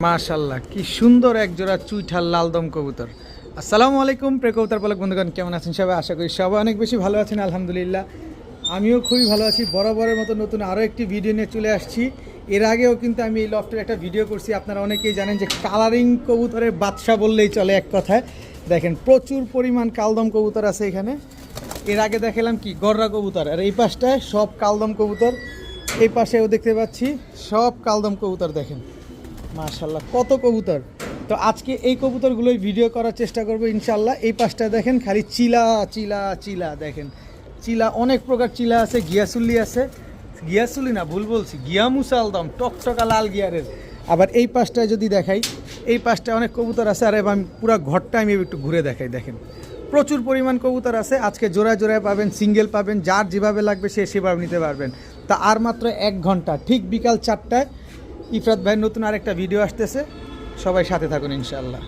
মাশাআল্লাহ, কি সুন্দর এক জোড়া চুইঠাল লালদম কবুতর। আসসালামু আলাইকুম প্রিয় কবুতর পালক বন্ধুগণ, কেমন আছেন সবাই? আশা করি সবাই অনেক বেশি ভালো আছেন। আলহামদুলিল্লাহ, আমিও খুবই ভালো আছি। বরাবরের মতো নতুন আরও একটি ভিডিও নিয়ে চলে আসছি। এর আগেও কিন্তু আমি এই লফটের একটা ভিডিও করছি। আপনারা অনেকেই জানেন যে কালারিং কবুতরের বাদশা বললেই চলে এক কথায়। দেখেন প্রচুর পরিমাণ কালদম কবুতর আছে এখানে। এর আগে দেখালাম কি গররা কবুতর, আর এই পাশটায় সব কালদম কবুতর। এই পাশেও দেখতে পাচ্ছি সব কালদম কবুতর। দেখেন মাশাআল্লাহ কত কবুতর। তো আজকে এই কবুতরগুলোই ভিডিও করার চেষ্টা করবো ইনশাল্লাহ। এই পাশটা দেখেন খালি চিলা চিলা চিলা। দেখেন চিলা অনেক প্রকার চিলা আছে, গিয়াসুল্লি আছে, গিয়াসুল্লি না ভুল বলছি, গিয়া মুসালদম টকটকা লাল গিয়ারের। আবার এই পাশটায় যদি দেখাই, এই পাশটায় অনেক কবুতর আছে। আর আমি পুরো ঘরটা আমি একটু ঘুরে দেখাই। দেখেন প্রচুর পরিমাণ কবুতর আছে। আজকে জোড়ায় জোড়ায় পাবেন, সিঙ্গেল পাবেন, যার যেভাবে লাগবে সে সেভাবে নিতে পারবেন। তা আর মাত্র 1 ঘন্টা, ঠিক বিকাল 4টায় ইফরাত ভাইয়ের নতুন আরেকটা ভিডিও আসতেছে। সবাই সাথে থাকুন ইনশাআল্লাহ।